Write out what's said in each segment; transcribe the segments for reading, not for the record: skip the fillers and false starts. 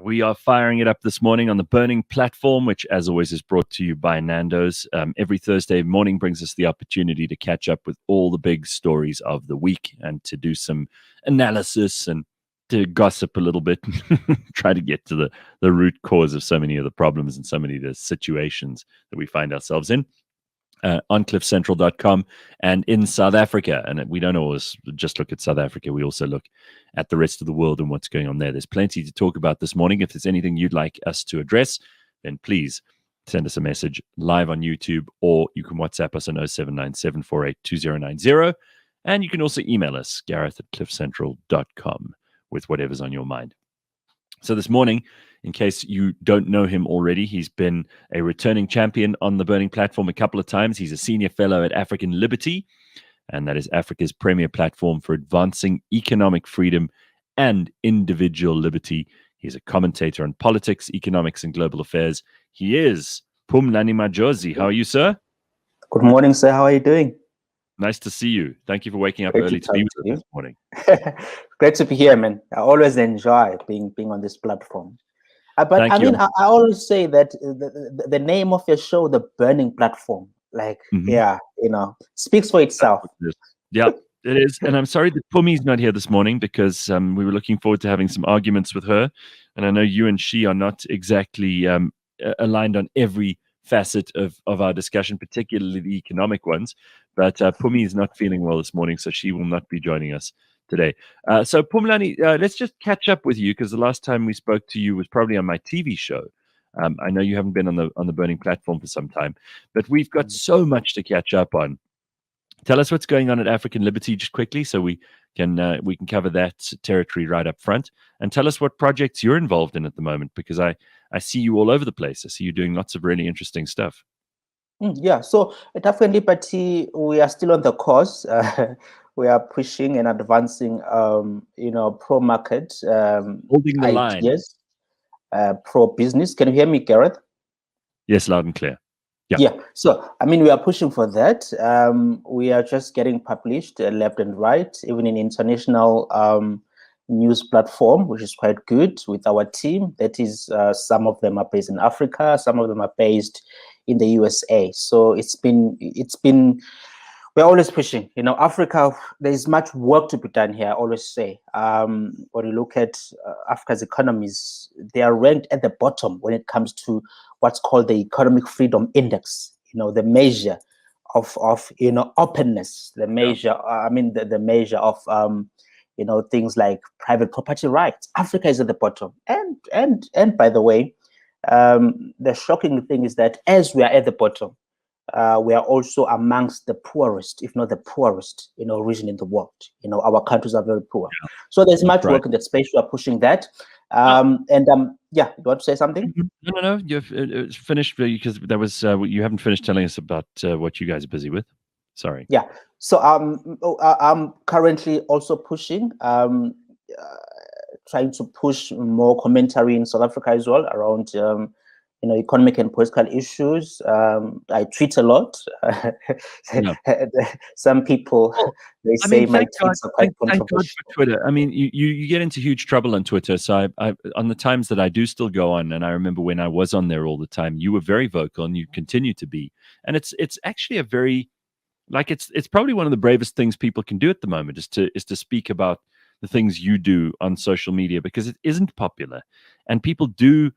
We are firing it up this morning on the Burning platform, which, as always, is brought to you by Nando's. Every Thursday morning brings us the opportunity to catch up with all the big stories of the week and to do some analysis and to gossip a little bit, try to get to the root cause of so many of the problems and so many of the situations that we find ourselves in. On cliffcentral.com and in South Africa. And we don't always just look at South Africa. We also look at the rest of the world and what's going on there. There's plenty to talk about this morning. If there's anything you'd like us to address, then please send us a message live on YouTube, or you can WhatsApp us on 0797482090. And you can also email us, Gareth@cliffcentral.com, with whatever's on your mind. So this morning, in case you don't know him already, he's been a returning champion on the Burning platform a couple of times. He's a senior fellow at African Liberty, and that is Africa's premier platform for advancing economic freedom and individual liberty. He's a commentator on politics, economics, and global affairs. He is Phumlani Majozi. How are you, sir? Good morning, sir. How are you doing? Nice to see you. Thank you for waking up early to be with us this morning. Great to be here, man. I always enjoy being on this platform. But I mean, I always say that the name of your show, The Burning Platform, speaks for itself. Yeah, it is. And I'm sorry that Phummi's not here this morning because we were looking forward to having some arguments with her. And I know you and she are not exactly aligned on every facet of our discussion, particularly the economic ones. But Phummi is not feeling well this morning, so she will not be joining us today. So Phumlani, let's just catch up with you, because the last time we spoke to you was probably on my TV show. I know you haven't been on the Burning platform for some time, but we've got so much to catch up on. Tell us what's going on at African Liberty just quickly, so we can cover that territory right up front, and tell us what projects you're involved in at the moment, because I see you all over the place. I see you doing lots of really interesting stuff. Yeah, so at African Liberty, we are still on the course. We are pushing and advancing, pro-market holding the ideas, pro-business. Can you hear me, Gareth? Yes, loud and clear. Yeah. So, I mean, we are pushing for that. We are just getting published left and right, even in international news platform, which is quite good with our team. That is, some of them are based in Africa, some of them are based in the USA. So it's been we're always pushing. Africa, there's much work to be done here, I always say. When you look at Africa's economies, they are ranked at the bottom when it comes to what's called the Economic Freedom Index, the measure of openness, the measure, the measure of, things like private property rights. Africa is at the bottom. And by the way, the shocking thing is that as we are at the bottom, we are also amongst the poorest, if not the poorest, region in the world. Our countries are very poor. Yeah. So there's much work in that space. We are pushing that. You want to say something? No. You've finished, because that was you haven't finished telling us about what you guys are busy with. Sorry. Yeah. So I'm currently also pushing, trying to push more commentary in South Africa as well around economic and political issues. I tweet a lot. Some people, say my tweets are quite controversial. Thank God for Twitter. I mean, you get into huge trouble on Twitter. So I on the times that I do still go on, and I remember when I was on there all the time, you were very vocal, and you continue to be. And it's actually a very, it's probably one of the bravest things people can do at the moment is to speak about the things you do on social media, because it isn't popular, and people do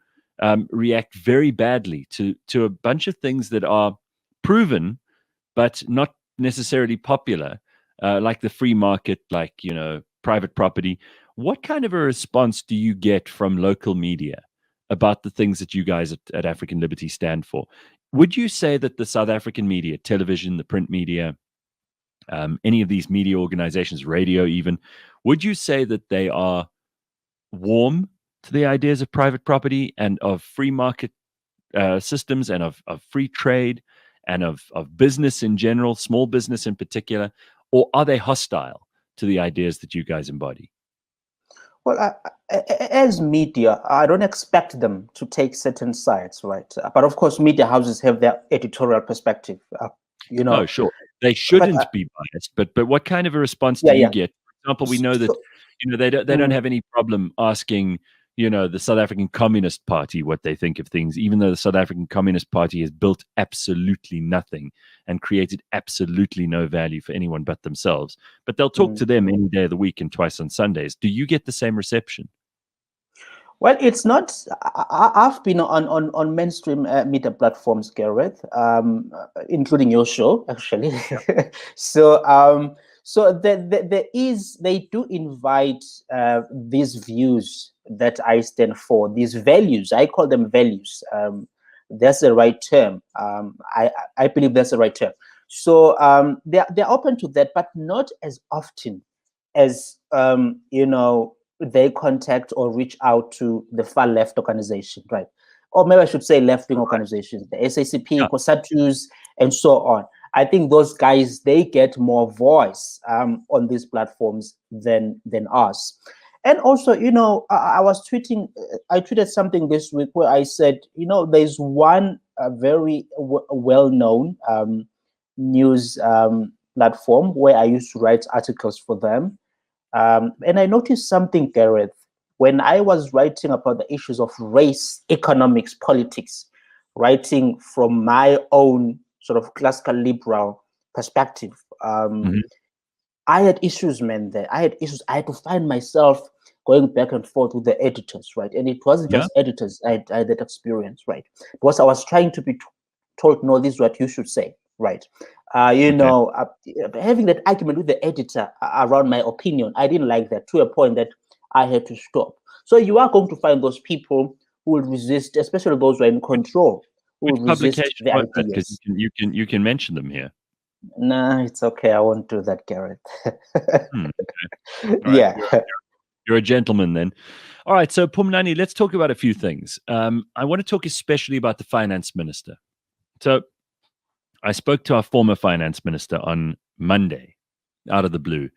react very badly to a bunch of things that are proven but not necessarily popular, like the free market, like private property. What kind of a response do you get from local media about the things that you guys at African Liberty stand for? Would you say that the South African media, television, the print media, any of these media organizations, radio even, would you say that they are warm to the ideas of private property and of free market systems and of free trade and of business in general, small business in particular, or are they hostile to the ideas that you guys embody? Well, as media, I don't expect them to take certain sides, right? But of course, media houses have their editorial perspective. Oh, sure, they shouldn't be biased. But what kind of a response do you get? For example, we know that they don't have any problem asking the South African Communist Party what they think of things, even though the South African Communist Party has built absolutely nothing and created absolutely no value for anyone but themselves. But they'll talk to them any day of the week and twice on Sundays. Do you get the same reception? Well, it's not. I've been on mainstream media platforms, Gareth, including your show, actually. So they do invite these views that I stand for, these values. I call them values. That's the right term. I believe that's the right term. So they're open to that, but not as often as they contact or reach out to the far left organization, right? Or maybe I should say left-wing organizations, the SACP, COSATUs, and so on. I think those guys, they get more voice on these platforms than us. And also, I was tweeting, I tweeted something this week where I said, there's one very well-known news platform where I used to write articles for them. And I noticed something, Gareth, when I was writing about the issues of race, economics, politics, writing from my own sort of classical liberal perspective. I had issues, man, there. I had issues. I had to find myself going back and forth with the editors, right? And it wasn't just editors. I had that experience, right? Because I was trying to be told, no, this is what you should say, right? Having that argument with the editor around my opinion, I didn't like that, to a point that I had to stop. So you are going to find those people who will resist, especially those who are in control, who will resist the ideas. Because you can mention them here. Nah, it's okay. I won't do that, Gareth. Okay. Yeah. You're a gentleman then. All right. So, Phumlani, let's talk about a few things. I want to talk especially about the finance minister. So, I spoke to our former finance minister on Monday, out of the blue.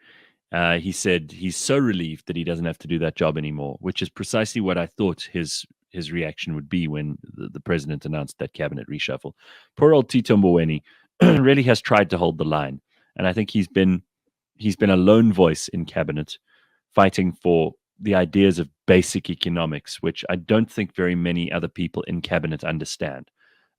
He said he's so relieved that he doesn't have to do that job anymore, which is precisely what I thought his reaction would be when the president announced that cabinet reshuffle. Poor old Tito Mboweni really has tried to hold the line, and I think he's been a lone voice in cabinet, fighting for the ideas of basic economics, which I don't think very many other people in cabinet understand,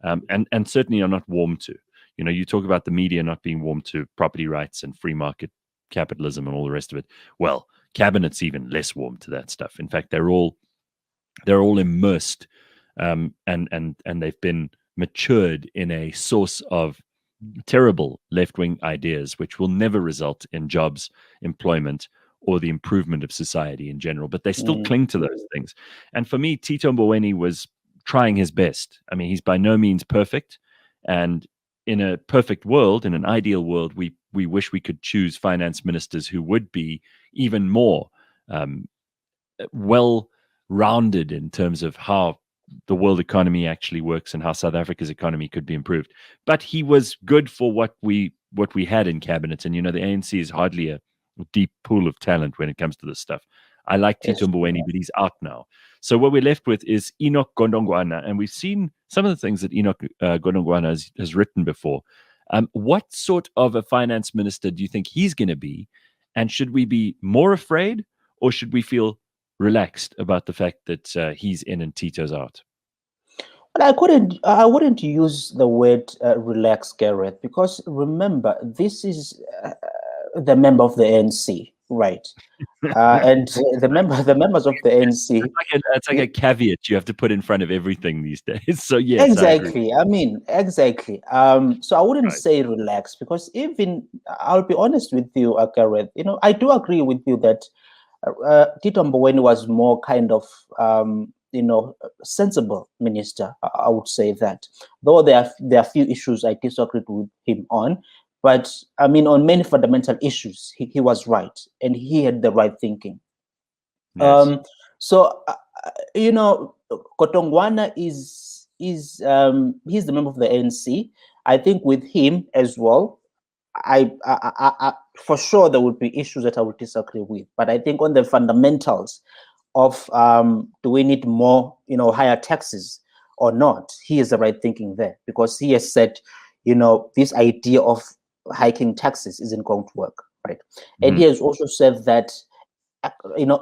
and certainly are not warm to. You talk about the media not being warm to property rights and free market capitalism and all the rest of it. Well, cabinet's even less warm to that stuff. In fact, they're all immersed, and they've been matured in a source of terrible left-wing ideas, which will never result in jobs, employment, or the improvement of society in general. But they still cling to those things. And for me, Tito Mboweni was trying his best. I mean, he's by no means perfect, and in a perfect world, in an ideal world, we wish we could choose finance ministers who would be even more well-rounded in terms of how the world economy actually works and how South Africa's economy could be improved. But he was good for what we had in cabinet. And, the ANC is hardly a deep pool of talent when it comes to this stuff. I like Tito Mboweni, but he's out now. So what we're left with is Enoch Godongwana, and we've seen some of the things that Enoch Godongwana has written before. What sort of a finance minister do you think he's going to be? And should we be more afraid, or should we feel relaxed about the fact that he's in and Tito's out? Well, I wouldn't use the word relax, Gareth, because remember, this is the member of the ANC, right? And the members of the ANC. It's like a caveat you have to put in front of everything these days. So yes, exactly. I mean, exactly. So I wouldn't say relax, because even I'll be honest with you, Gareth. I do agree with you that Tito Mboweni was more kind of sensible minister. I would say that, though there are few issues I disagreed with him on. But I mean, on many fundamental issues, he was right, and he had the right thinking. Yes. So Godongwana is he's the member of the ANC. I think with him as well, I for sure there would be issues that I would disagree with. But I think on the fundamentals of do we need more, higher taxes or not, he is the right thinking there, because he has said, this idea of hiking taxes isn't going to work, right? And he has also said that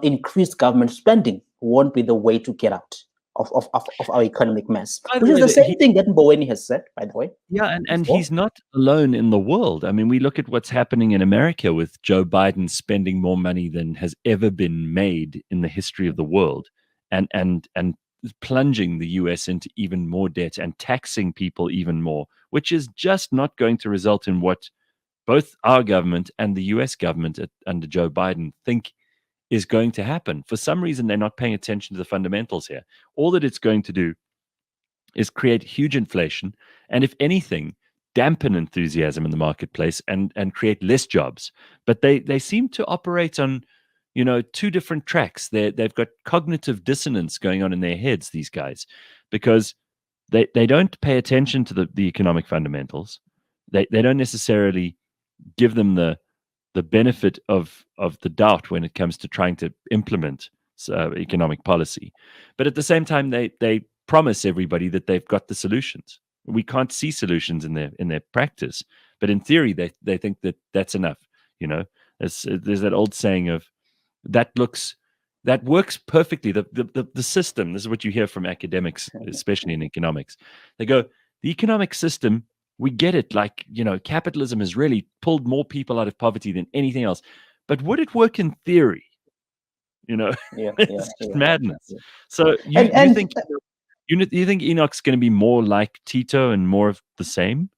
increased government spending won't be the way to get out of our economic mess, By the which is way, the same thing that Mboweni has said, by the way. yeah, and Before. he's not alone in the world. I mean, we look at what's happening in America with Joe Biden spending more money than has ever been made in the history of the world, and plunging the US into even more debt and taxing people even more, which is just not going to result in what both our government and the US government under Joe Biden think is going to happen. For some reason, they're not paying attention to the fundamentals here. All that it's going to do is create huge inflation, and if anything, dampen enthusiasm in the marketplace and create less jobs. But they seem to operate on, two different tracks. They've got cognitive dissonance going on in their heads, these guys, because they don't pay attention to the economic fundamentals. They don't necessarily give them the benefit of the doubt when it comes to trying to implement economic policy. But at the same time, they promise everybody that they've got the solutions. We can't see solutions in their practice, but in theory, they think that that's enough. There's that old saying of that works perfectly. The system. This is what you hear from academics, especially in economics. They go, the economic system, we get it. Like, capitalism has really pulled more people out of poverty than anything else. But would it work in theory? It's just madness. Yeah. So you think you think Enoch's going to be more like Tito and more of the same?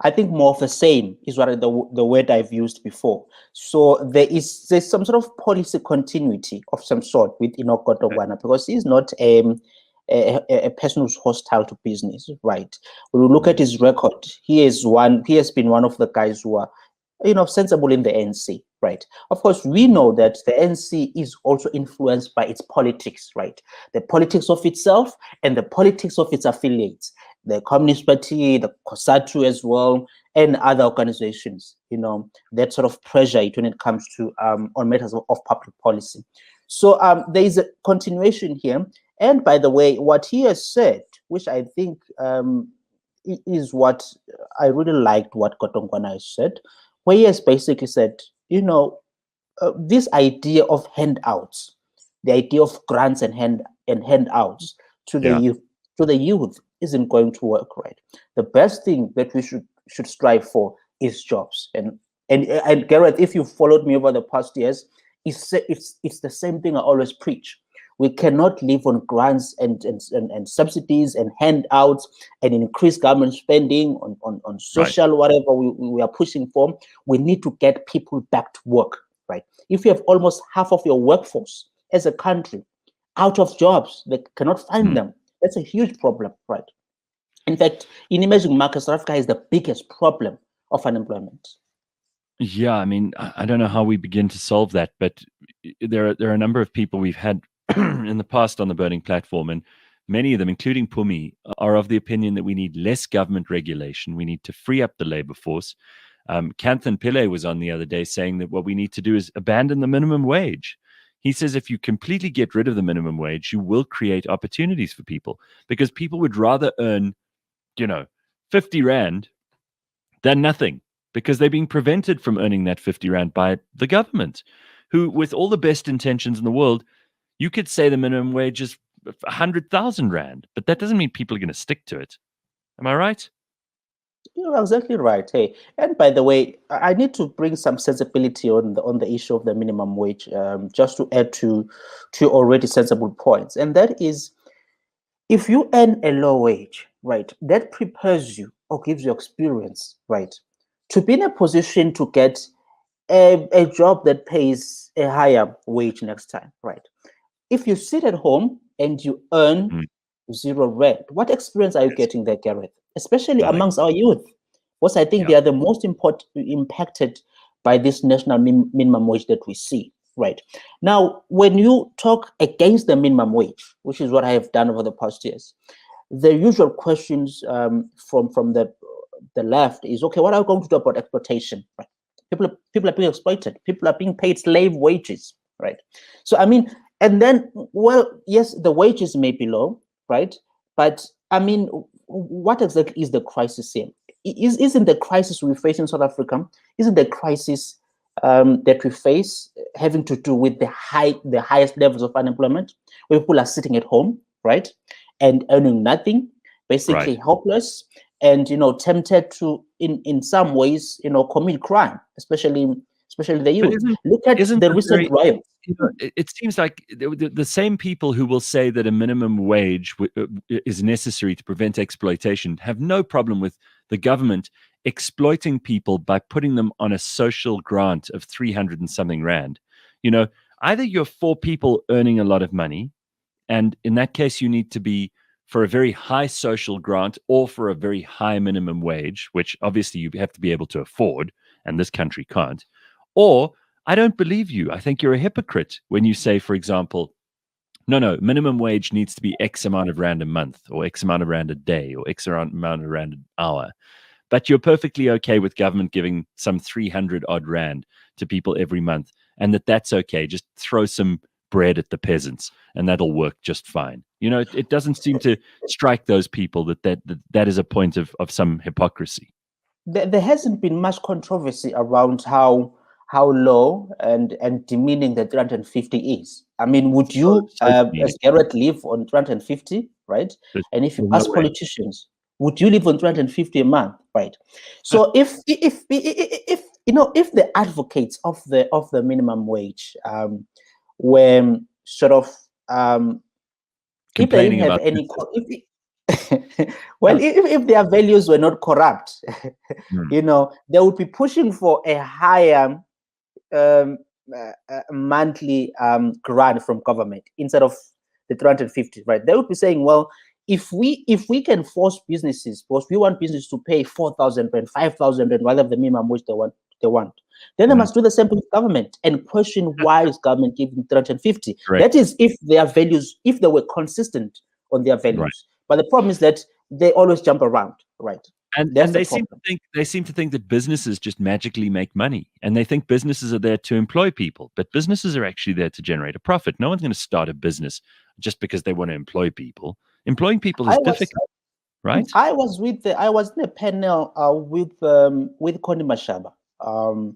I think more of the same is what the word I've used before. So there's some sort of policy continuity of some sort with Enoch Godongwana, because he's not a person who's hostile to business, right? When we look at his record, he has been one of the guys who are sensible in the ANC, right? Of course, we know that the ANC is also influenced by its politics, right? The politics of itself and the politics of its affiliates, the Communist Party, the COSATU as well, and other organizations, that sort of pressure when it comes to on matters of public policy. So there is a continuation here. And by the way, what he has said, which I think is what I really liked what Godongwana has said, where he has basically said, this idea of handouts, the idea of grants and handouts to the youth isn't going to work, right? The best thing that we should strive for is jobs. And Gareth, if you followed me over the past years, it's the same thing I always preach. We cannot live on grants and subsidies and handouts and increase government spending on social, whatever we are pushing for. We need to get people back to work, right? If you have almost half of your workforce as a country out of jobs, they cannot find them, that's a huge problem, right? In fact, in emerging markets, South Africa is the biggest problem of unemployment. Yeah, I mean, I don't know how we begin to solve that, but there are a number of people we've had in the past on the Burning Platform, and many of them, including Phumi, are of the opinion that we need less government regulation. We need to free up the labor force. Kanthan Pillay was on the other day saying that what we need to do is abandon the minimum wage. He says if you completely get rid of the minimum wage, you will create opportunities for people, because people would rather earn, 50 Rand than nothing, because they're being prevented from earning that 50 Rand by the government, who, with all the best intentions in the world, you could say the minimum wage is 100,000 Rand, but that doesn't mean people are going to stick to it. Am I right? You're exactly right. Hey, and by the way, I need to bring some sensibility on the issue of the minimum wage, just to add to already sensible points, and that is, if you earn a low wage, right, that prepares you or gives you experience, right, to be in a position to get a job that pays a higher wage next time, right? If you sit at home and you earn 0 Rand, what experience are you getting there, Gareth? Especially amongst our youth, because I think they are the most impacted by this national minimum wage that we see, right? Now, when you talk against the minimum wage, which is what I have done over the past years, the usual questions from the left is, okay, what are we going to do about exploitation? Right? People are being exploited. People are being paid slave wages, right? So, I mean, and then, well, yes, the wages may be low, right? But, I mean, what exactly is the crisis here? Isn't the crisis we face in South Africa, isn't the crisis that we face, having to do with the highest levels of unemployment, where people are sitting at home, right, and earning nothing, basically Right. helpless, and tempted to, in some ways, commit crime, especially the But youth. isn't Look at isn't the the recent very riots. it seems like the same people who will say that a minimum wage is necessary to prevent exploitation have no problem with the government exploiting people by putting them on a social grant of 300 and something rand. You know, either you're for people earning a lot of money, and in that case, you need to be for a very high social grant or for a very high minimum wage, which obviously you have to be able to afford, and this country can't. Or I don't believe you. I think you're a hypocrite when you say, for example, no, minimum wage needs to be X amount of rand a month, or X amount of rand a day, or X amount of rand an hour. But you're perfectly okay with government giving some 300 odd rand to people every month, and that's okay. Just throw some bread at the peasants, and that'll work just fine. You know, it doesn't seem to strike those people that is a point of some hypocrisy. There hasn't been much controversy around how low and demeaning the 350 is. I mean, would So, you, so demeaning. as Gareth, live on 350, right? And if you There's no ask way. politicians, would you live on 350 a month, right? So if if the advocates of the minimum wage were sort of if they didn't Complaining have about any, this. well, if their values were not corrupt, Hmm. they would be pushing for a higher um, monthly grant from government instead of the 350, right? They would be saying, well, if we can force businesses, because we want business to pay 4,000 and 5,000 and whatever the minimum which they want, then they Mhm. must do the same with government and question why is government giving 350. Correct. That is, if their values, if they were consistent on their Right. values. But the problem is that they always jump around, right? And That's the they seem problem. to think that businesses just magically make money, and they think businesses are there to employ people, but businesses are actually there to generate a profit. No one's going to start a business just because they want to employ people. Employing people I is was difficult, right? I was in a panel with Connie Mashaba. Hmm.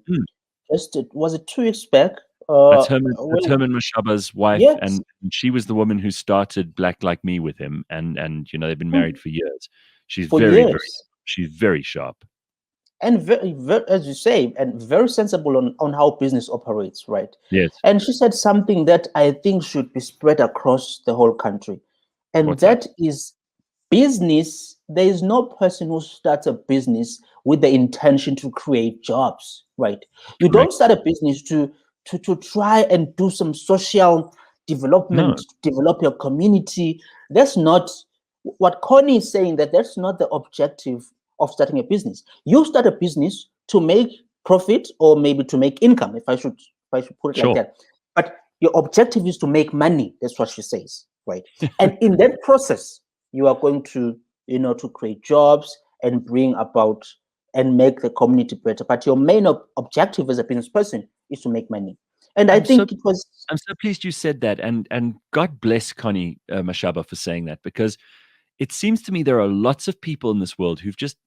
Just was it 2 weeks back? That's Well, Herman Mashaba's wife, yes, and she was the woman who started Black Like Me with him, and you know they've been married mm, for years. She's for very years, she's very sharp. and very, as you say, and very sensible on how business operates, right? Yes. And she said something that I think should be spread across the whole country, and What's that? that is business. There is no person who starts a business with the intention to create jobs, right? You don't Correct. start a business to try and do some social development, No. develop your community. That's not what Connie is saying, that that's not the objective of starting a business. You start a business to make profit, or maybe to make income, if I should put it like Sure. that. But your objective is to make money. That's what she says, right? And in that process, you are going to, to create jobs and bring about and make the community better. But your main objective as a business person is to make money. And I I'm so think it was, I'm so pleased you said that, and God bless Connie Mashaba for saying that, because it seems to me there are lots of people in this world who've just,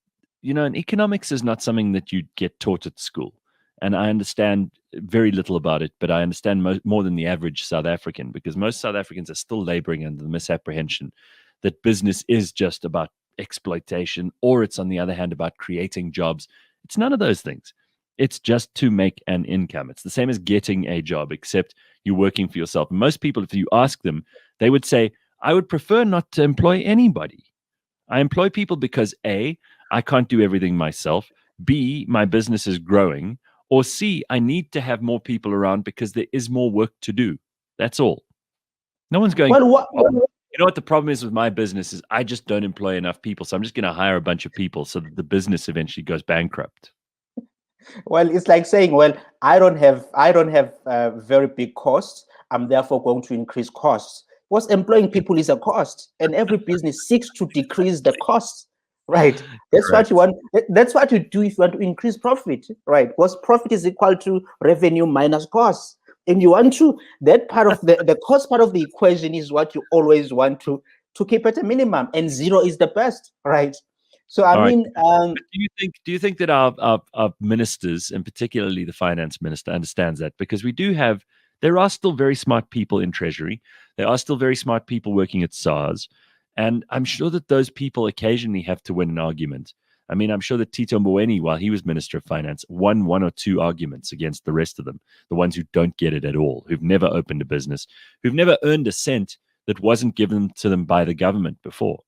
and economics is not something that you get taught at school. And I understand very little about it, but I understand more than the average South African, because most South Africans are still laboring under the misapprehension that business is just about exploitation, or it's, on the other hand, about creating jobs. It's none of those things. It's just to make an income. It's the same as getting a job, except you're working for yourself. And most people, if you ask them, they would say, I would prefer not to employ anybody. I employ people because A, I can't do everything myself. B, my business is growing. Or C, I need to have more people around because there is more work to do. That's all. No one's going, well, what, oh, you know what the problem is with my business is I just don't employ enough people. So I'm just going to hire a bunch of people so that the business eventually goes bankrupt. well, it's like saying, well, I don't have very big costs. I'm therefore going to increase costs. Because employing people is a cost, and every business seeks to decrease the cost, right? That's what you Correct. want. That's what you do if you want to increase profit, right? Because profit is equal to revenue minus cost. And you want to, that part of the cost part of the equation is what you always want to keep at a minimum, and zero is the best, right? So I All right. mean, But do you think that our ministers, and particularly the finance minister, understands that? Because there are still very smart people in Treasury. There are still very smart people working at SARS. And I'm sure that those people occasionally have to win an argument. I mean, I'm sure that Tito Mboweni, while he was Minister of Finance, won one or two arguments against the rest of them, the ones who don't get it at all, who've never opened a business, who've never earned a cent that wasn't given to them by the government before.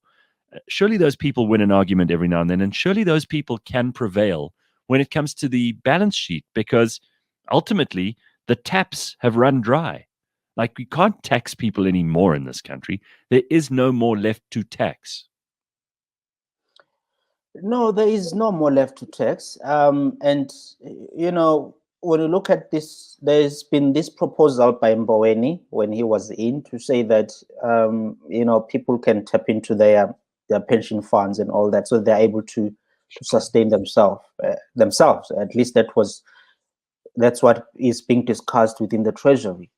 Surely those people win an argument every now and then, and surely those people can prevail when it comes to the balance sheet, because ultimately the taps have run dry. Like, we can't tax people anymore in this country. There is no more left to tax. no, there is no more left to tax. And when you look at this, there's been this proposal by Mboweni when he was in to say that people can tap into their pension funds and all that, so they're able to sustain themselves. At least that's what is being discussed within the Treasury.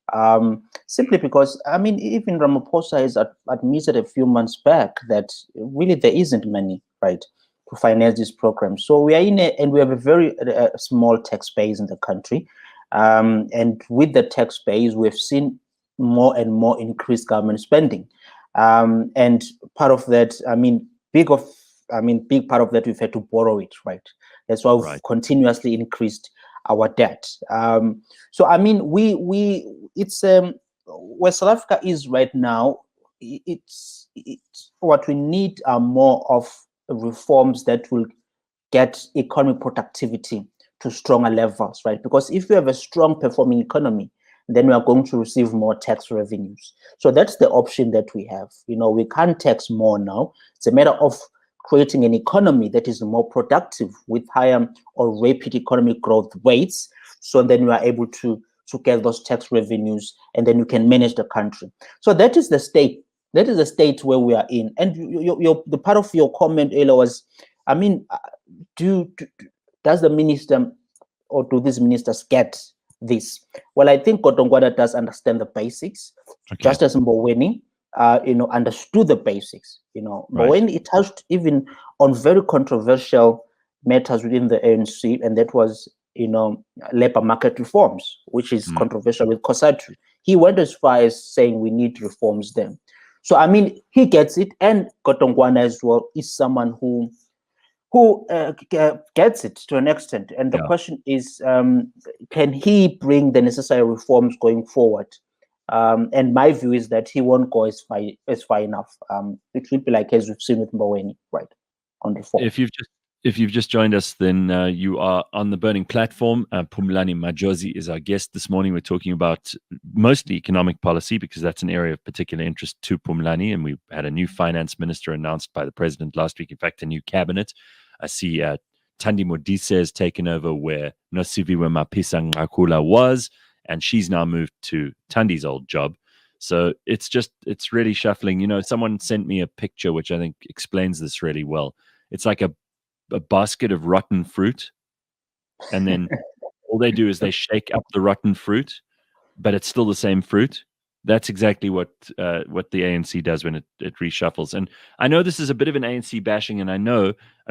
Simply because, I mean, even Ramaphosa has admitted a few months back that really there isn't money, right, to finance this program. So we are and we have a very small tax base in the country. And with the tax base, we've seen more and more increased government spending. And part of that, big part of that, we've had to borrow it, right? That's why we've continuously increased our debt. So I mean, it's where South Africa is right now. It's what we need are more of reforms that will get economic productivity to stronger levels, right? Because if you have a strong performing economy, then we are going to receive more tax revenues. So that's the option that we have. We can't tax more now. It's a matter of creating an economy that is more productive with higher or rapid economic growth rates. So then you are able to get those tax revenues, and then you can manage the country. So that is the state. That is the state where we are in. And the part of your comment earlier was, I mean, does the minister or do these ministers get this? Well, I think Kotongwada does understand the basics, just as Mboweni understood the basics. When it touched even on very controversial matters within the ANC, and that was, labor market reforms, which is controversial with COSATU. He went as far as saying we need reforms there. So, I mean, he gets it, and Kotongwana as well is someone who gets it to an extent. And the question is, can he bring the necessary reforms going forward? And my view is that he won't go as far enough. It will be like as we've seen with Mboweni, right, on reform. If you've just joined us, then you are on the Burning Platform. Phumlani Majozi is our guest this morning. We're talking about mostly economic policy, because that's an area of particular interest to Phumlani. And we had a new finance minister announced by the president last week. In fact, a new cabinet. I see Thandi Modise has taken over where Nosiviwe Mapisa Ngakula was, and she's now moved to Thandi's old job. So it's really shuffling. Someone sent me a picture which I think explains this really well. It's like a basket of rotten fruit, and then all they do is they shake up the rotten fruit, but it's still the same fruit. That's exactly what the ANC does when it reshuffles. And I know this is a bit of an ANC bashing, and I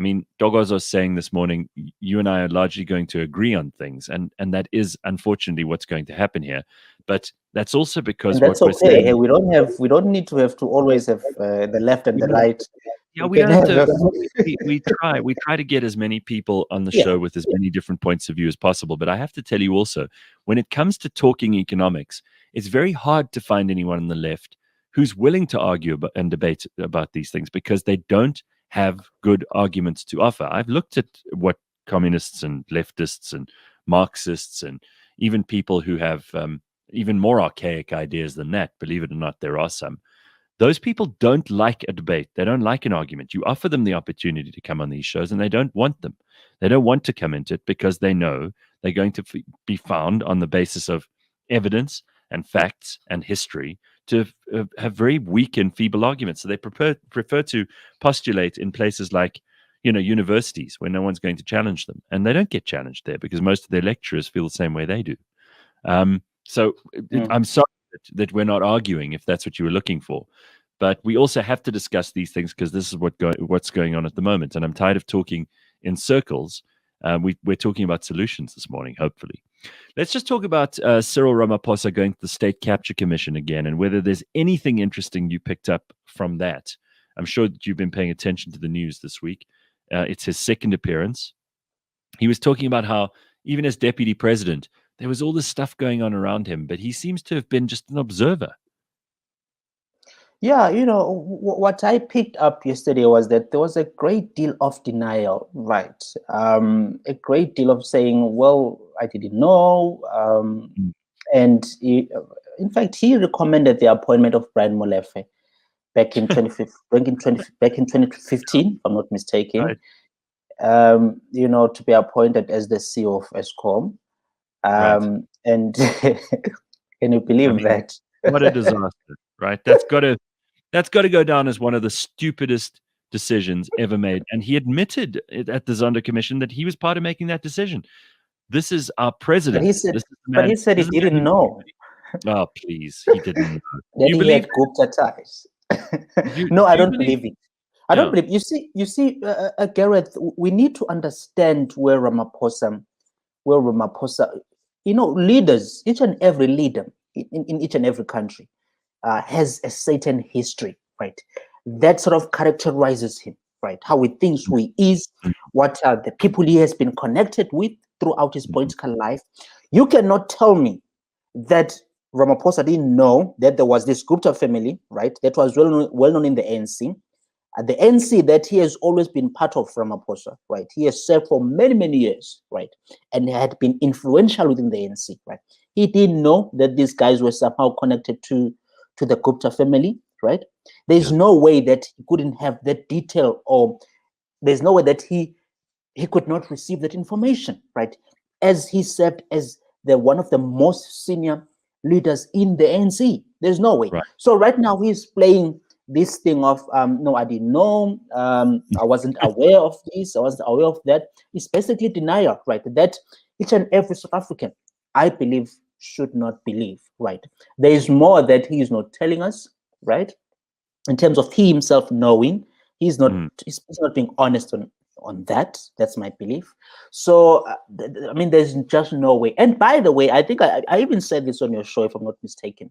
mean, Dogozo was saying this morning, you and I are largely going to agree on things, and that is unfortunately what's going to happen here. But that's also because and that's okay. Hey, we don't need to have to always have the left and the right. Yeah, we don't have to. We try to get as many people on the show with as many different points of view as possible. But I have to tell you also, when it comes to talking economics, it's very hard to find anyone on the left who's willing to argue and debate about these things, because they don't have good arguments to offer. I've looked at what communists and leftists and Marxists and even people who have even more archaic ideas than that, believe it or not, there are some. Those people don't like a debate. They don't like an argument. You offer them the opportunity to come on these shows, and they don't want them. They don't want to come into it because they know they're going to be found on the basis of evidence and facts and history to have very weak and feeble arguments. So they prefer to postulate in places like, universities, where no one's going to challenge them. And they don't get challenged there because most of their lecturers feel the same way they do. I'm sorry that we're not arguing, if that's what you were looking for. But we also have to discuss these things because this is what's going on at the moment. And I'm tired of talking in circles. We're talking about solutions this morning, hopefully. Let's just talk about Cyril Ramaphosa going to the State Capture Commission again and whether there's anything interesting you picked up from that. I'm sure that you've been paying attention to the news this week. It's his second appearance. He was talking about how, even as deputy president, there was all this stuff going on around him, but he seems to have been just an observer. Yeah, what I picked up yesterday was that there was a great deal of denial, right? A great deal of saying, well, I didn't know. And in fact, he recommended the appointment of Brian Molefe back in 2015, if I'm not mistaken, Right. To be appointed as the CEO of ESCOM. Right. And can you believe that? What a disaster, right? That's got to go down as one of the stupidest decisions ever made. And he admitted at the Zondo Commission that he was part of making that decision. This is our president. But he said he didn't know. Oh, please. He didn't know. That he had Gupta ties. No, I don't believe it. I don't believe. You see, Gareth, we need to understand where Ramaphosa, leaders, each and every leader in each and every country has a certain history, right? That sort of characterizes him, right? How he thinks, who he is, what are the people he has been connected with throughout his political life. You cannot tell me that Ramaphosa didn't know that there was this Gupta family, right? That was well known in the ANC. The ANC that he has always been part of, Ramaphosa, right? He has served for many, many years, right? And had been influential within the ANC, right? He didn't know that these guys were somehow connected to the Gupta family, right? There's no way that he couldn't have that detail, or there's no way that he could not receive that information, right? As he served as one of the most senior leaders in the ANC. There's no way. Right. So right now he's playing this thing of no, I didn't know, I wasn't aware of this, I wasn't aware of that. It's basically denial, right? That each and every South African, I believe, should not believe, right? There is more that he is not telling us, right? In terms of he himself knowing, he's not being honest on that. That's my belief. So I mean, there's just no way. And by the way, I think I even said this on your show, if I'm not mistaken.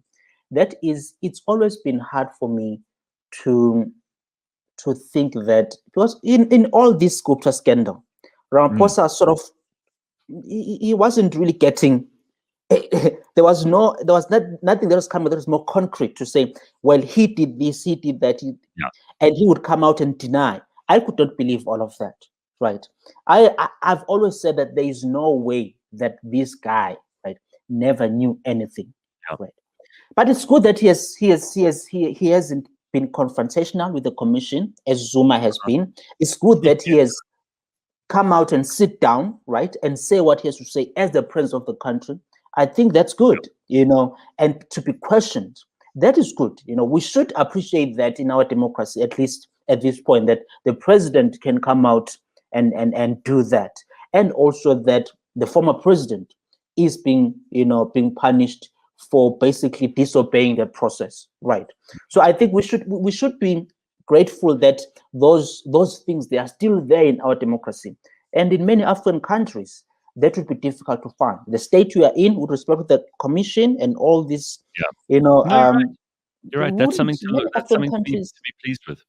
That is, it's always been hard for me to think that, because in all this Gupta scandal, Ramaphosa sort of, he wasn't really getting. There was nothing that was coming that was more concrete to say, well, he did this, he did that, and he would come out and deny. I could not believe all of that, right? I've always said that there is no way that this guy, right, never knew anything, right? But it's good that he hasn't been confrontational with the commission as Zuma has been. It's good that he has come out and sit down, right, and say what he has to say as the president of the country. I think that's good, and to be questioned, that is good. We should appreciate that in our democracy, at least at this point, that the president can come out and do that, and also that the former president is being punished for basically disobeying the process, right? So I think we should be grateful that those things, they are still there in our democracy, and in many African countries that would be difficult to find. The state we are in, with respect to the commission and all this, you're right. That's something to be pleased with.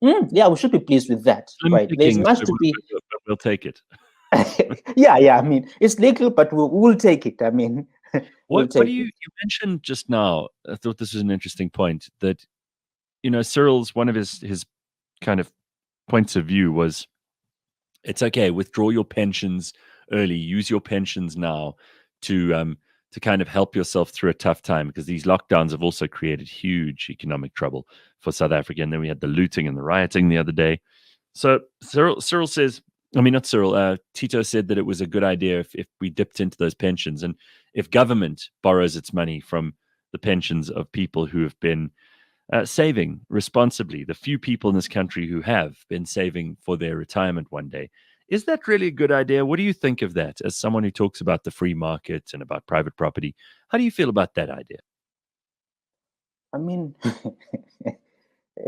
Yeah, we should be pleased with that, right? There's much to be. We'll take it. Yeah. I mean, it's legal, but we'll take it. I mean, what do you mentioned just now? I thought this was an interesting point. That Cyril's, one of his kind of points of view was, it's okay, withdraw your pensions early, use your pensions now to kind of help yourself through a tough time, because these lockdowns have also created huge economic trouble for South Africa. And then we had the looting and the rioting the other day. So Cyril says, I mean, not Cyril, Tito said that it was a good idea if we dipped into those pensions, and if government borrows its money from the pensions of people who have been saving responsibly, the few people in this country who have been saving for their retirement one day. Is that really a good idea? What do you think of that, as someone who talks about the free market and about private property? How do you feel about that idea? I mean,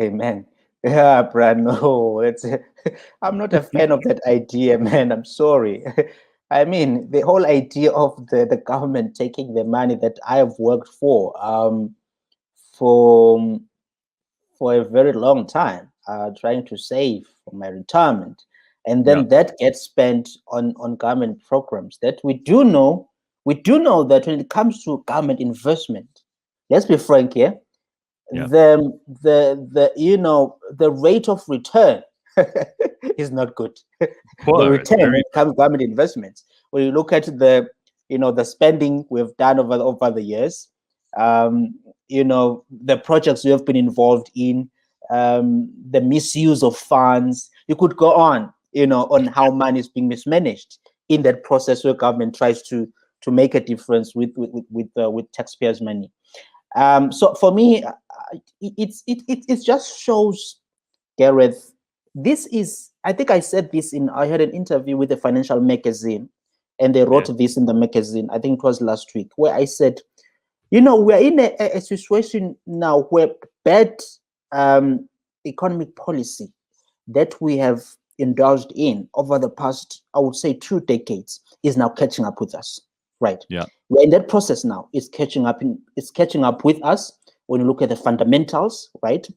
Amen. Yeah, bruh, no, I'm not a fan of that idea, man. I'm sorry. I mean, the whole idea of the government taking the money that I have worked for for a very long time, trying to save for my retirement, and Yeah, then that gets spent on government programs that we do know that when it comes to government investment, let's be frank here, yeah. the rate of return is not good. The Poor. It's return when very it comes to government investments, when you look at the spending we've done over the years, the projects we have been involved in, the misuse of funds, you could go on how money is being mismanaged in that process where government tries to make a difference with taxpayers' money. So for me, it just shows, Gareth. This is, I think I said this I had an interview with a financial magazine, and they yeah, wrote this in the magazine. I think it was last week, where I said, we're in a situation now where bad economic policy that we have indulged in over the past, I would say, 2 decades is now catching up with us. Right. yeah. We're in that process now. It's catching up with us when you look at the fundamentals, right?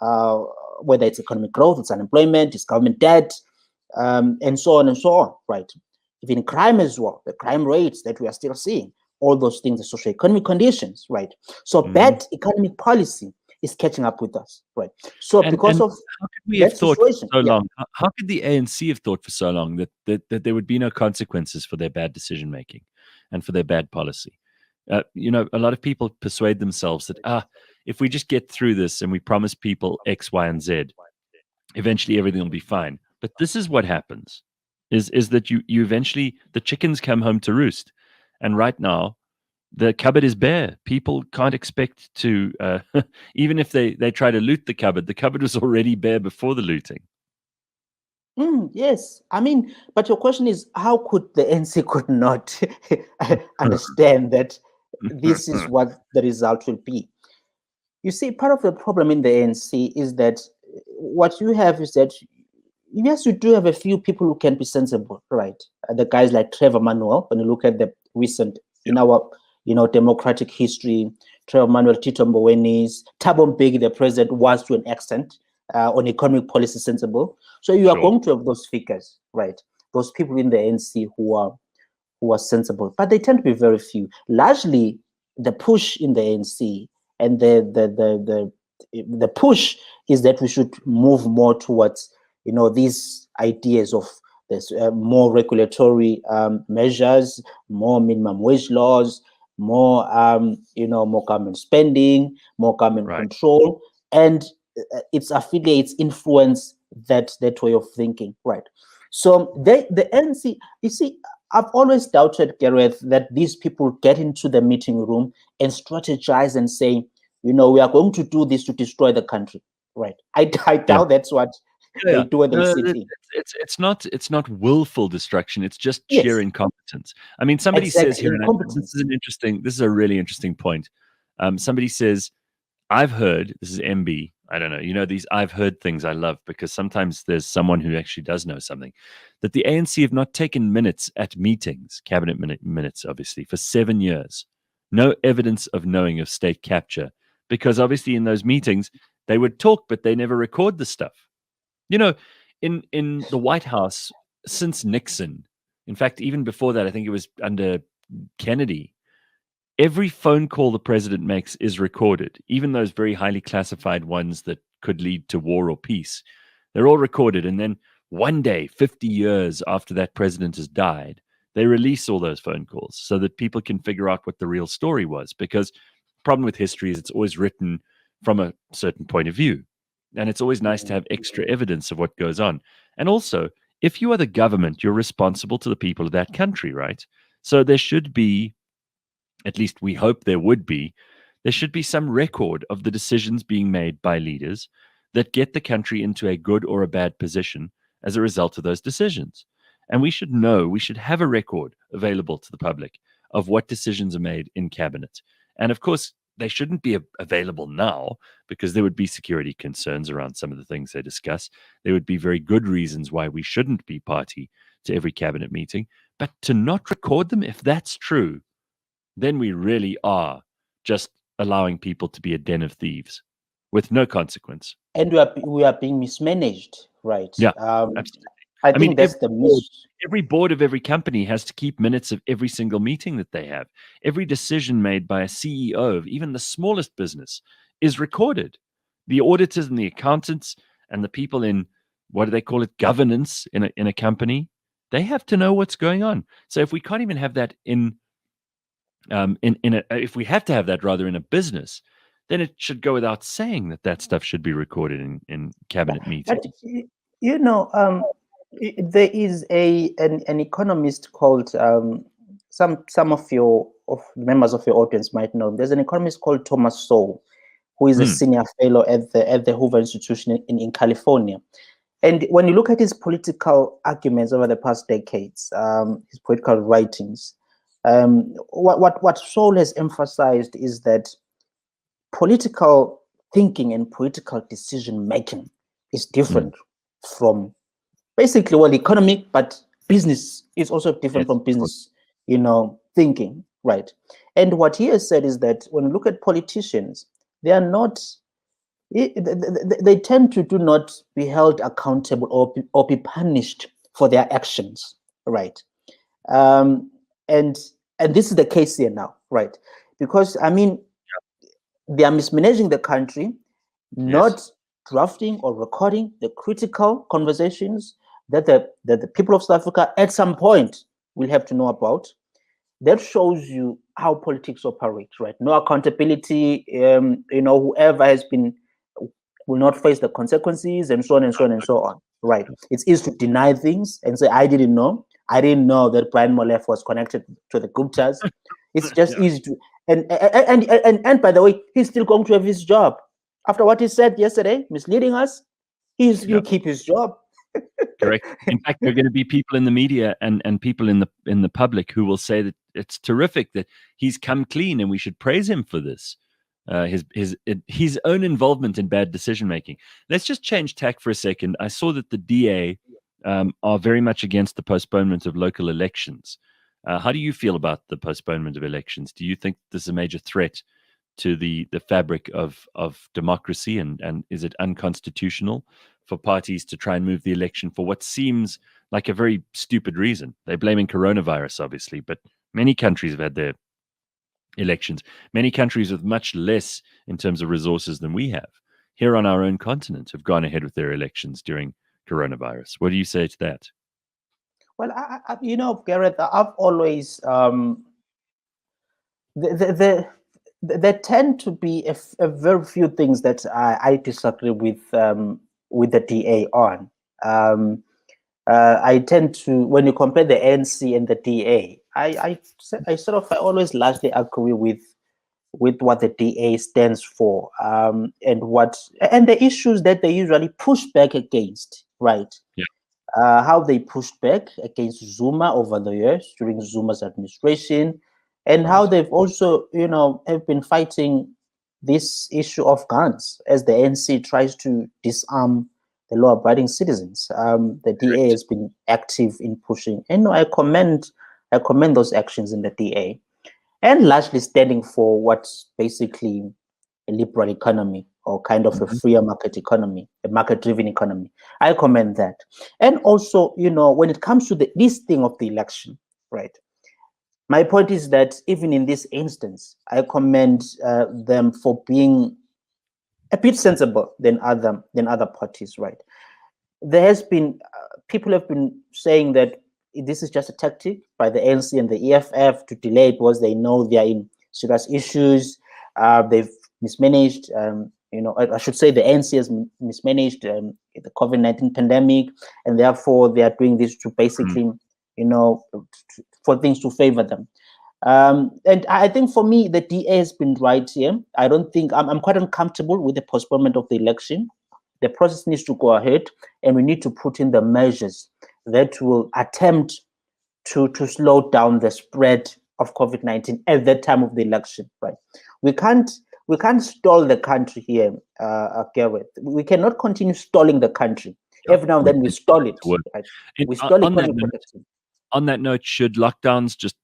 Uh, whether it's economic growth, it's unemployment, it's government debt, and so on and so on, right? Even crime as well, the crime rates that we are still seeing, all those things, the socioeconomic conditions, right? So Hmm. bad economic policy is catching up with us, right? So And because of how could we have that thought for situation, so yeah. long? How could the ANC have thought for so long that there would be no consequences for their bad decision making and for their bad policy? A lot of people persuade themselves that if we just get through this and we promise people X, Y, and Z, eventually everything will be fine. But this is what happens: is that you eventually the chickens come home to roost, and right now the cupboard is bare. People can't expect to, even if they try to loot the cupboard was already bare before the looting. Yes, I mean, but your question is, how could the NC could not understand that this is what the result will be? You see, part of the problem in the ANC is that what you have is that, yes, you do have a few people who can be sensible, right? The guys like Trevor Manuel, when you look at the recent, in our, democratic history, Trevor Manuel, Tito Mbowenis, Thabo Mbeki, the president, was to an extent on economic policy sensible. So you are Sure. going to have those figures, right? Those people in the ANC who are sensible, but they tend to be very few. Largely, the push in the ANC and the push is that we should move more towards these ideas of this more regulatory measures, more minimum wage laws, more government spending, more government Right. control, and its affiliates influence that way of thinking, right? So the NC, you see, I've always doubted, Gareth, that these people get into the meeting room and strategize and say, we are going to do this to destroy the country, right? I Yeah. doubt that's what Yeah. they Yeah. do when they No, sit in. it's not willful destruction. It's just sheer Yes, incompetence. I mean, somebody says exactly. here, and Incompetence. this is a really interesting point. Somebody says, I've heard, this is MB, I don't know, these I've heard things I love because sometimes there's someone who actually does know something, that the ANC have not taken minutes at meetings, cabinet minutes, obviously, for 7 years. No evidence of knowing of state capture because obviously in those meetings, they would talk, but they never record the stuff. You know, in the White House since Nixon, in fact, even before that, I think it was under Kennedy, every phone call the president makes is recorded, even those very highly classified ones that could lead to war or peace. They're all recorded. And then one day, 50 years after that president has died, they release all those phone calls so that people can figure out what the real story was. Because the problem with history is it's always written from a certain point of view. And it's always nice to have extra evidence of what goes on. And also, if you are the government, you're responsible to the people of that country, right? So there should be, at least we hope there should be some record of the decisions being made by leaders that get the country into a good or a bad position as a result of those decisions. And we should have a record available to the public of what decisions are made in cabinet. And of course, they shouldn't be available now, because there would be security concerns around some of the things they discuss. There would be very good reasons why we shouldn't be party to every cabinet meeting. But to not record them, if that's true, then we really are just allowing people to be a den of thieves with no consequence. And we are being mismanaged, right? Yeah, absolutely. I think that's the every board of every company has to keep minutes of every single meeting that they have. Every decision made by a CEO of even the smallest business is recorded. The auditors and the accountants and the people in, what do they call it, governance in a company, they have to know what's going on. So if we can't even have that if we have to have that rather in a business, then it should go without saying that that stuff should be recorded in cabinet meetings. But, you know, there is an economist called some of members of your audience might know. There's an economist called Thomas Sowell, who is a senior fellow at the Hoover Institution in California. And when you look at his political arguments over the past decades, his political writings, what Sowell has emphasized is that political thinking and political decision making is different from basically, well, economic, but business is also different from business, thinking, right? And what he has said is that when you look at politicians, they are not, they tend to do not be held accountable or be punished for their actions, right? And this is the case here now, right? Because, I mean, they are mismanaging the country, not drafting or recording the critical conversations that the people of South Africa at some point will have to know about. That shows you how politics operates, right? No accountability. Whoever has been will not face the consequences, and so on and so on and so on. Right? It's easy to deny things and say, "I didn't know. I didn't know that Brian Molefe was connected to the Guptas." It's just easy to, and by the way, he's still going to have his job after what he said yesterday, misleading us. He'll keep his job. Correct. In fact, there are going to be people in the media and people in the public who will say that it's terrific that he's come clean and we should praise him for this. His own involvement in bad decision making. Let's just change tack for a second. I saw that the DA are very much against the postponement of local elections. How do you feel about the postponement of elections? Do you think this is a major threat to the fabric of democracy, and is it unconstitutional for parties to try and move the election for what seems like a very stupid reason? They're blaming coronavirus, obviously, but many countries have had their elections. Many countries with much less in terms of resources than we have here on our own continent have gone ahead with their elections during coronavirus. What do you say to that? Well, Gareth, I've always there tend to be a very few things that I disagree with the DA on. I tend to, when you compare the ANC and the DA, I always largely agree with what the DA stands for, and the issues that they usually push back against, right? Yeah. How they pushed back against Zuma over the years during Zuma's administration, and how they've also, have been fighting this issue of guns as the ANC tries to disarm the law-abiding citizens. The DA has been active in pushing, and I commend those actions in the DA, and largely standing for what's basically a liberal economy, or kind of a freer market economy, a market-driven economy. I commend that. And also, when it comes to this thing of the election, right? My point is that even in this instance, I commend them for being a bit sensible than other parties, right? There has been, people have been saying that this is just a tactic by the ANC and the EFF to delay it because they know they are in serious issues. They've mismanaged, I should say the ANC has mismanaged the COVID-19 pandemic, and therefore they are doing this to basically, for things to favor them. And I think for me, the DA has been right here. I don't think, I'm quite uncomfortable with the postponement of the election. The process needs to go ahead, and we need to put in the measures that will attempt to slow down the spread of COVID-19 at that time of the election, right? We can't we can't stall the country here, Gareth. We cannot continue stalling the country. Yeah, Every now and then we stall it. Right? We stall it on because that we note, protect it. on that note, should lockdowns just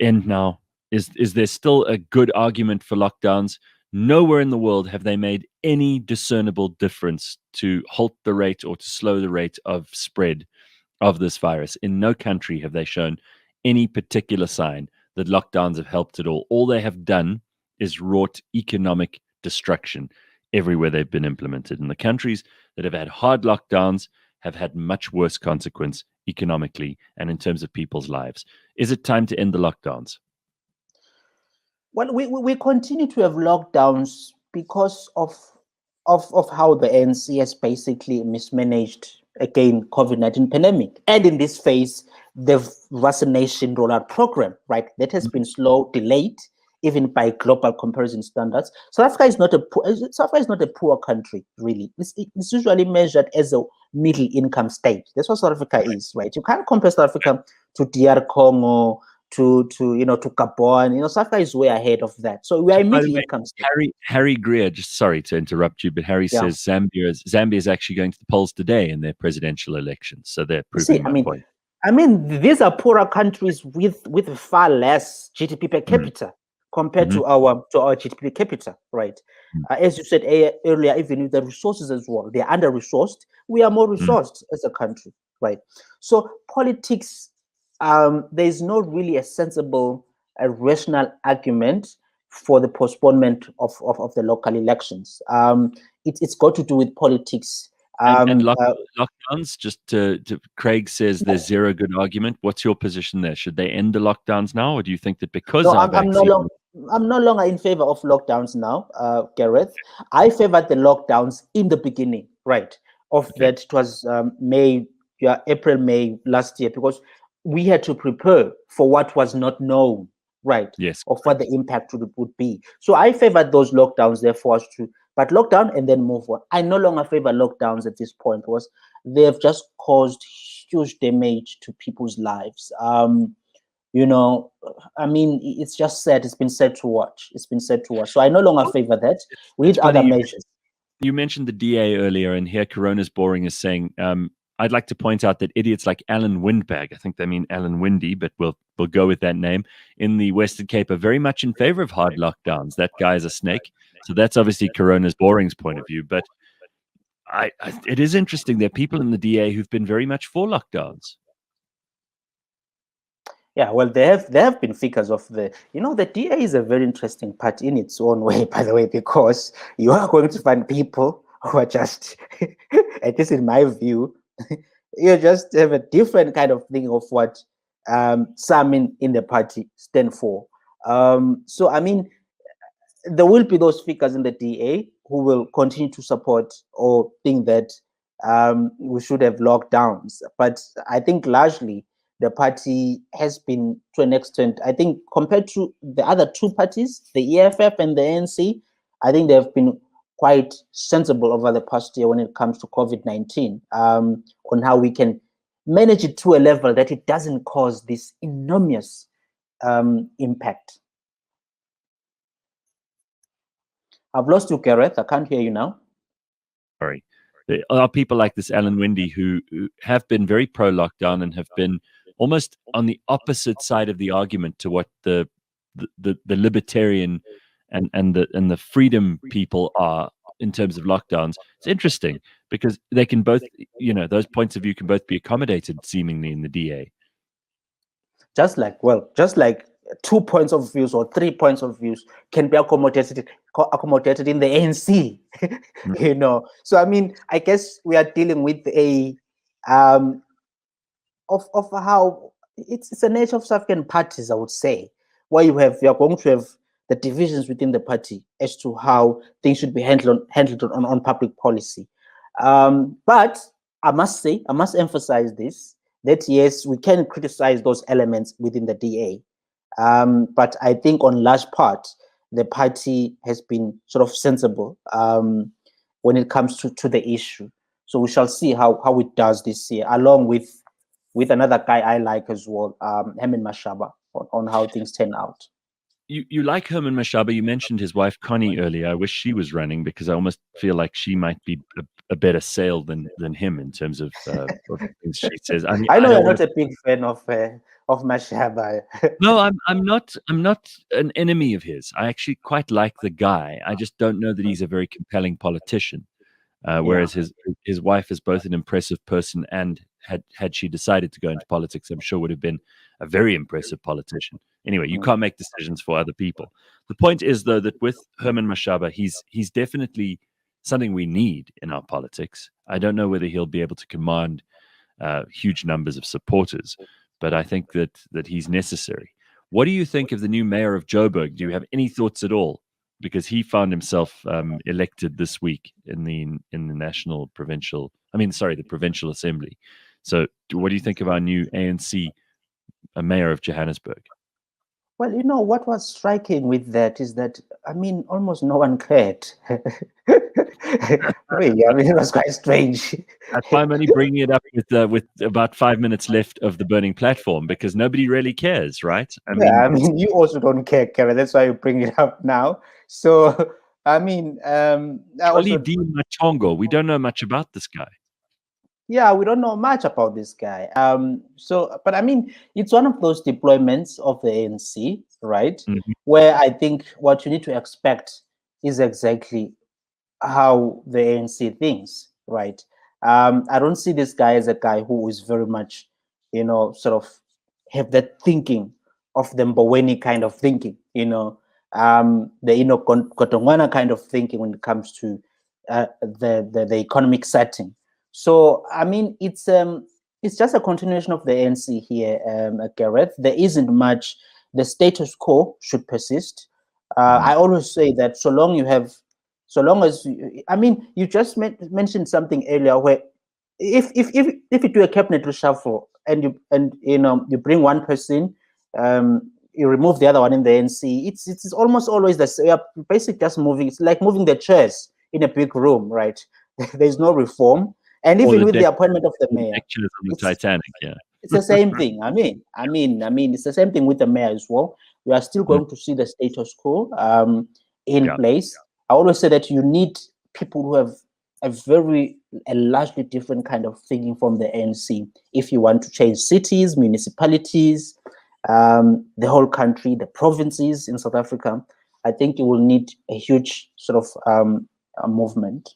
end now? Is there still a good argument for lockdowns? Nowhere in the world have they made any discernible difference to halt the rate or to slow the rate of spread of this virus. In no country have they shown any particular sign that lockdowns have helped at all. All they have done is wrought economic destruction everywhere they've been implemented. And the countries that have had hard lockdowns have had much worse consequence economically and in terms of people's lives. Is it time to end the lockdowns? Well, we continue to have lockdowns because of how the ANC has basically mismanaged again COVID-19 pandemic, and in this phase, the vaccination rollout program, right? That has been slow, delayed, even by global comparison standards. South Africa is not a poor country, really. It's usually measured as a middle income state. That's what South Africa is, right? You can't compare South Africa to DR Congo, to Gabon. South Africa is way ahead of that. So we are a By the middle way, income state. Harry Greer, just sorry to interrupt you, but Harry says Zambia is actually going to the polls today in their presidential elections. So they're proving my point. I mean, these are poorer countries with far less GDP per capita compared to our GDP per capita, right? As you said earlier, even with the resources as well, they're under-resourced. We are more resourced as a country, right? So politics, there is not really a sensible, a rational argument for the postponement of the local elections. It's got to do with politics. And lockdowns, just to Craig says there's zero good argument. What's your position there? Should they end the lockdowns now, or do you think that because No, our vaccine... I'm no longer in favor of lockdowns now, Gareth. I favored the lockdowns in the beginning, right? That it was April, May last year, because we had to prepare for what was not known, right? Yes. Of what the impact would be. So I favored those lockdowns, therefore, us to but lockdown and then move on. I no longer favor lockdowns at this point because they have just caused huge damage to people's lives. I mean, it's just said, it's been said to watch. It's been said to watch. So I no longer favor that. We need other measures. You mentioned the DA earlier, and here Corona's Boring is saying, I'd like to point out that idiots like Alan Windbag, I think they mean Alan Windy, but we'll go with that name, in the Western Cape are very much in favor of hard lockdowns. That guy is a snake. So that's obviously Corona's Boring's point of view. But it is interesting. There are people in the DA who've been very much for lockdowns. Yeah, well, there have been figures of the DA is a very interesting party in its own way, by the way, because you are going to find people who are just, at least in my view, you just have a different kind of thing of what some in the party stand for. So, I mean, there will be those figures in the DA who will continue to support or think that we should have lockdowns. But I think largely the party has been, to an extent, I think compared to the other two parties, the EFF and the ANC, I think they've been quite sensible over the past year when it comes to COVID-19, on how we can manage it to a level that it doesn't cause this enormous impact. I've lost you, Gareth. I can't hear you now. Sorry. There are people like this Alan Windy who have been very pro-lockdown and have been almost on the opposite side of the argument to what the libertarian and the freedom people are in terms of lockdowns. It's interesting because they can both, those points of view can both be accommodated seemingly in the DA. Just like 2 points of views or 3 points of views can be accommodated in the ANC, So I mean, I guess we are dealing with a of how it's a nature of South African parties, I would say, where you are going to have the divisions within the party as to how things should be handled on public policy. But I must emphasize this, that yes, we can criticize those elements within the DA. But I think on large part, the party has been sort of sensible when it comes to the issue. So we shall see how it does this year, along with another guy I like as well, Herman Mashaba, on how things turn out. you like Herman Mashaba. You mentioned his wife Connie earlier. I wish she was running because I almost feel like she might be a better sail than him in terms of things she says. I mean, I I know don't you're want not to. a big fan of Mashaba. No, I'm not an enemy of his. I actually quite like the guy. I just don't know that he's a very compelling politician. Yeah. Whereas his wife is both an impressive person and had she decided to go into politics, I'm sure would have been a very impressive politician. Anyway, you Mm. can't make decisions for other people. The point is though that with Herman Mashaba, he's definitely something we need in our politics. I don't know whether he'll be able to command huge numbers of supporters, but I think that he's necessary. What do you think of the new mayor of Joburg? Do you have any thoughts at all? Because he found himself elected this week in the national provincial. I mean, sorry, the provincial assembly. So, what do you think of our new ANC mayor of Johannesburg? Well, what was striking with that is that, I mean, almost no one cared. Really, I mean, it was quite strange. That's why I'm only bringing it up with about 5 minutes left of the burning platform because nobody really cares, right? I Yeah, mean, I it's mean, you also don't care, Karen. That's why you bring it up now. So, I mean, I Charlie also, D. Machongo. We don't know much about this guy. yeah, we don't know much about this guy. So, but I mean, it's one of those deployments of the ANC, right? Mhm. Where I think what you need to expect is exactly how the ANC thinks, right? I don't see this guy as a guy who is very much, sort of have that thinking of the Mboweni kind of thinking, the Kotongwana kind of thinking when it comes to the economic setting. So I mean, it's just a continuation of the ANC here, Gareth. There isn't much. The status quo should persist. Mhm. I always say that so long as I mean, you just mentioned something earlier where if you do a cabinet reshuffle and you bring one person, you remove the other one in the NC, it's almost always the same. You're basically just moving. It's like moving the chairs in a big room, right? There's no reform, and Or even the with the deck, appointment of the or the mayor, deck chairs on the it's Titanic. Yeah. it's the same thing. I mean, it's the same thing with the mayor as well. We are still Mm. going to see the status quo in Yeah. place. I always say that you need people who have a largely different kind of thinking from the ANC if you want to change cities, municipalities, the whole country, the provinces in South Africa. I think you will need a huge sort of a movement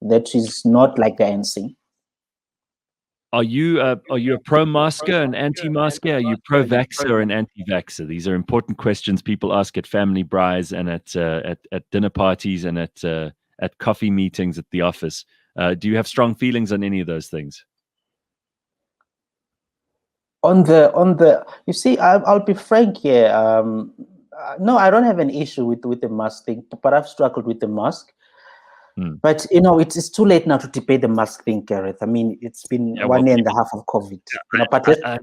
that is not like the ANC. Are you a pro-masker and anti-masker? Are you pro-vaxxer or an anti-vaxxer? These are important questions people ask at family brides and at dinner parties and at coffee meetings at the office. Do you have strong feelings on any of those things? On the you see, I'll be frank here. No, I don't have an issue with the mask thing, but I've struggled with the mask. Hmm. But it's too late now to debate the mask thing, Gareth. I mean, it's been Yeah, one well, year and a half of COVID. But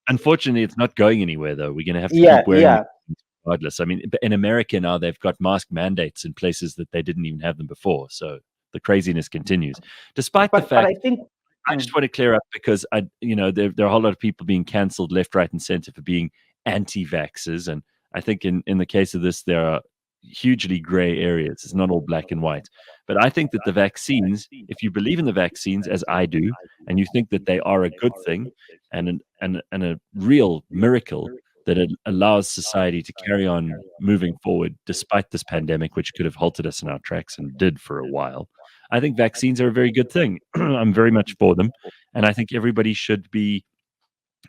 unfortunately, it's not going anywhere, though. We're going to have to yeah, keep wearing yeah. these regardless. I mean, in America now, they've got mask mandates in places that they didn't even have them before. So the craziness continues, despite the But I fact. think I just want to clear up because there are a whole lot of people being cancelled left, right, and center for being anti-vaxxers, and I think in the case of this, there are hugely gray areas. It's not all black and white, but I think that the vaccines, if you believe in the vaccines as I do, and you think that they are a good thing and a real miracle that it allows society to carry on moving forward despite this pandemic, which could have halted us in our tracks and did for a while. I think vaccines are a very good thing. I'm very much for them. And I think everybody should be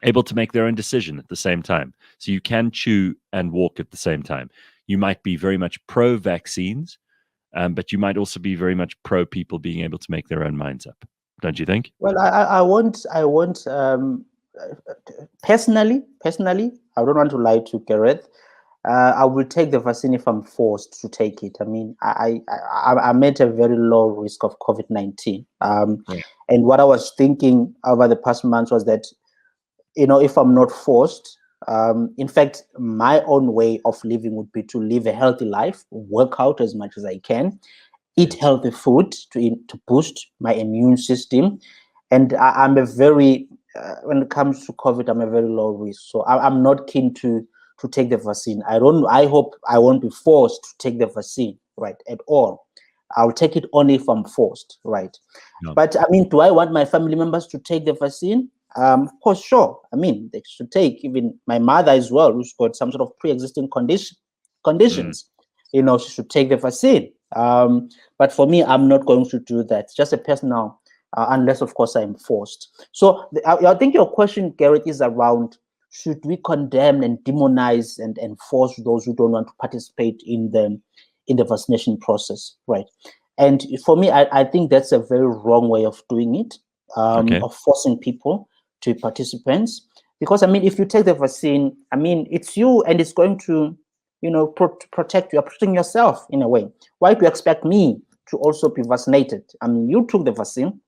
able to make their own decision at the same time. So you can chew and walk at the same time. You might be very much pro vaccines, but you might also be very much pro people being able to make their own minds up. Don't you think? well, I won't personally, I don't want to lie to Gareth. I will take the vaccine if I'm forced to take it. I mean, I'm at a very low risk of COVID-19. Right. And what I was thinking over the past months was that, if I'm not forced, in fact, my own way of living would be to live a healthy life, work out as much as I can, eat Yes. healthy food to boost my immune system. And I'm a very when it comes to COVID, I'm a very low risk, so I'm not keen to to take the vaccine. I hope I won't be forced to take the vaccine, right, at all. I'll take it only if I'm forced, right? No. But I mean, do I want my family members to take the vaccine? Of course, sure. I mean, they should take. Even my mother as well, who's got some sort of pre-existing conditions, she should take the vaccine. But for me, I'm not going to do that. It's just a personal, unless of course I'm forced. So I think your question, Gareth, is around: should we condemn and demonize and enforce those who don't want to participate in the vaccination process, right? And for me, I think that's a very wrong way of doing it, of forcing people to be participants. Because I mean, if you take the vaccine, I mean, it's you, and it's going to, protect you. You're protecting yourself in a way. Why do you expect me to also be vaccinated? I mean, you took the vaccine.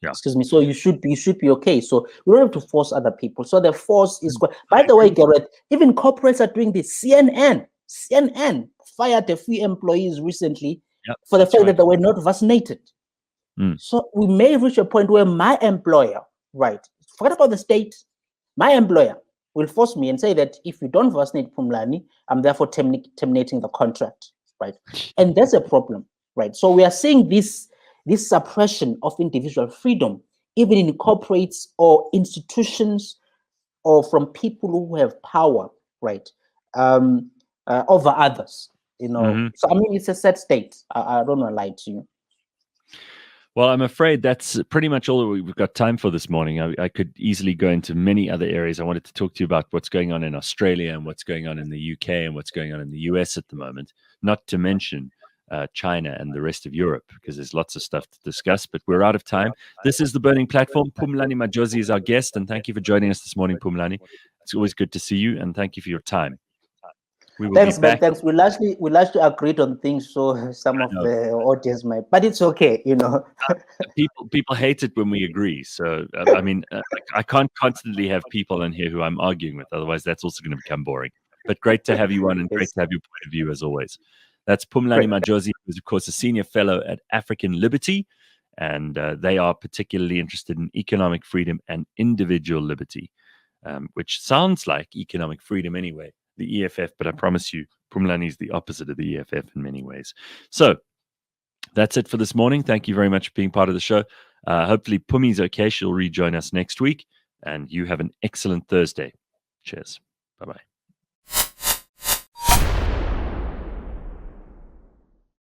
Yeah. Excuse me. So you should be okay. So you don't have to force other people. So the force is. By the way, Gareth, even corporates are doing this. CNN fired a few employees recently for the fact that they were not vaccinated. So we may reach a point where my employer, right, forget about the state, my employer will force me and say that if you don't vaccinate Phumlani, I'm therefore terminating the contract, right? And that's a problem, right? So we are seeing this suppression of individual freedom, even in corporates or institutions, or from people who have power, right, over others, So I mean, it's a sad state. I don't want to lie to you. Well, I'm afraid that's pretty much all we've got time for this morning. I could easily go into many other areas. I wanted to talk to you about what's going on in Australia and what's going on in the UK and what's going on in the US at the moment, not to mention China and the rest of Europe, because there's lots of stuff to discuss, but we're out of time. This is The Burning Platform. Phumlani Majozi is our guest, and thank you for joining us this morning, Phumlani. It's always good to see you, and thank you for your time. Thanks, man. Thanks. We largely agreed on things, so some of the audience might, but it's okay, People hate it when we agree. So I mean, I can't constantly have people in here who I'm arguing with. Otherwise, that's also going to become boring. But great to have you on, and great to have your point of view as always. That's Phumlani Majozi, who's of course a senior fellow at African Liberty, and they are particularly interested in economic freedom and individual liberty, which sounds like economic freedom anyway, the EFF, but I promise you, Phumlani is the opposite of the EFF in many ways. So that's it for this morning. Thank you very much for being part of the show. Hopefully Pumi's okay. She'll rejoin us next week, and you have an excellent Thursday. Cheers. Bye-bye.